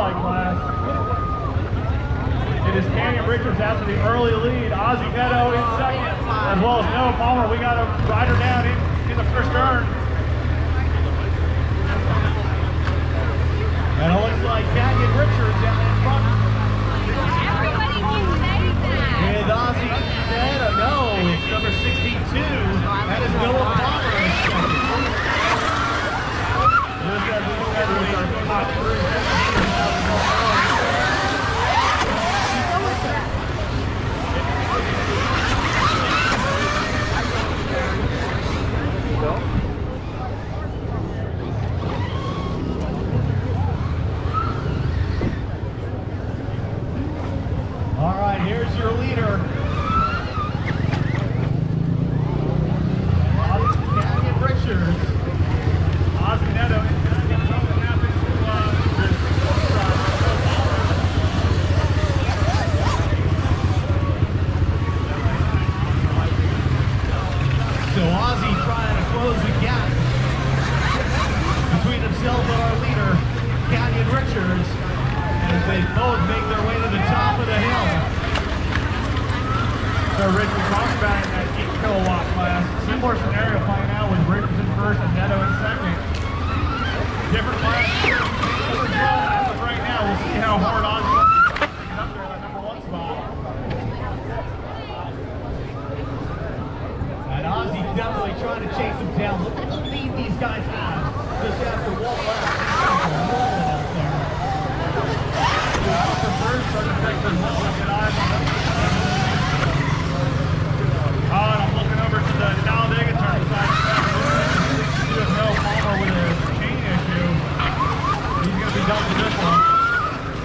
light class. It is Canyon Richards after the early lead. Ozzy Neto in second, as well as Noah Palmer. We got a rider down in the first turn. And it looks like Canyon Richards down in front. Everybody can say that. With Ozzy Neto, no, it's number 62. That is Noah Palmer in second. All right, here's your leader. Canyon Richards. Ozzy Neto. Something happened So Ozzy trying to close the gap between himself and our leader, Canyon Richards, as they both make their way to the top of the hill. So Rich, we talked about in that 8 kilowatt class, similar scenario playing out with Richards in first and Neto in second. Different class. Right now, we'll see how hard Ozzy is up there in that number 1 spot. And Ozzy definitely trying to chase him down. Look at the lead these guys have just after one lap. Rolling out there. The first architect is rolling at and I'm looking over to the Talladega turn side. With no Palmer with a chain issue. He's going to be done for this one.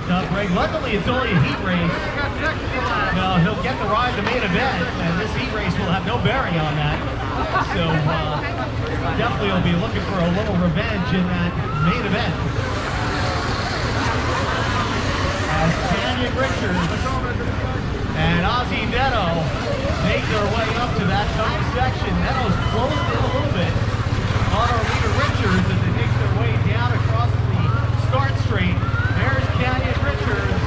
Tough race. Luckily, it's only a heat race. No, he'll get the ride to main event, and this heat race will have no bearing on that. So definitely he'll be looking for a little revenge in that main event. As Canyon Richards and Ozzy Neto make their way up to that top section. Neto's closed in a little bit on our leader Richards as they make their way down across the start straight. There's Canyon Richards,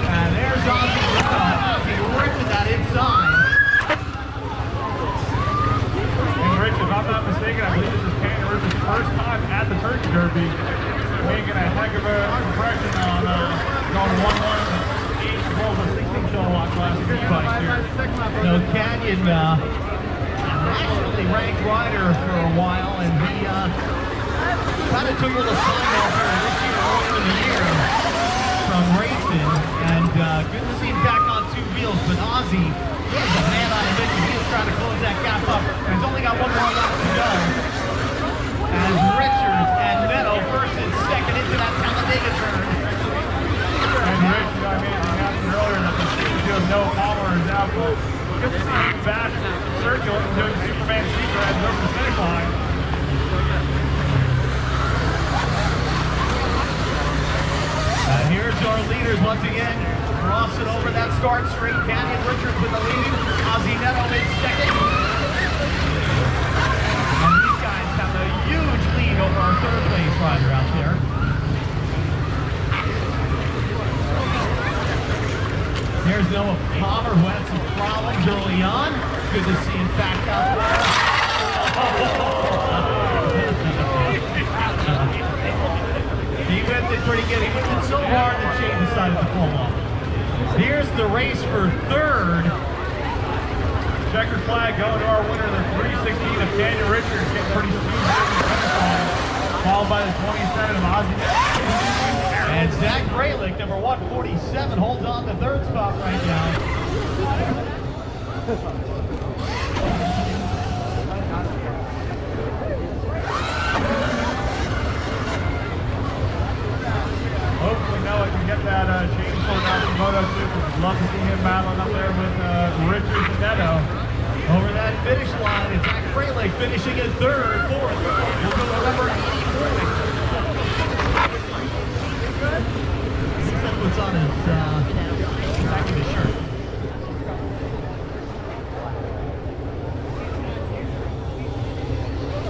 and there's Ozzy Neto. Ozzy ripping that inside. And Rich, if I'm not mistaken, I believe this is Canyon Richards' first time at the Turkey Derby, making a heck of an impression on going 1-1-8 as well as a 16 kilowatt class of e-bikes here. So Canyon, nationally ranked rider for a while, and he kind of took a little time off here this year, earlier in the year, from racing, and good to see him back on 2 wheels. But Ozzy, he's a man on a mission. He is trying to close that gap up, and he's only got 1 more lap to go. As Richards and Neto first and second into that Talladega turn. And Rich, I mean, I mentioned earlier that the studio of Noah Palmer is out, but good to see him back circular doing Superman secret as over the finish line. And here's our leaders once again, crossing over that start straight. Canyon Richards with the lead, Ozzy Neto in second. And these guys have a huge lead over our 3rd place rider out there. Here's Noah Palmer, who had some problems early on. Good to see him back out there. He whipped it pretty good. He whipped it so hard the chain decided to pull off. Here's the race for 3rd. Checkered flag going to our winner, the 316 of Canyon Richards, getting pretty smooth in the finish line, followed by the 27 of Ozzy Neto. And Zach Fralick, number 147, holds on to 3rd spot right now. Hopefully Noah can get that chain pulled out from Moto 2. We'd love to see him battling up there with Richards and Neto. Over that finish line, it's Zach Fralick finishing in 3rd.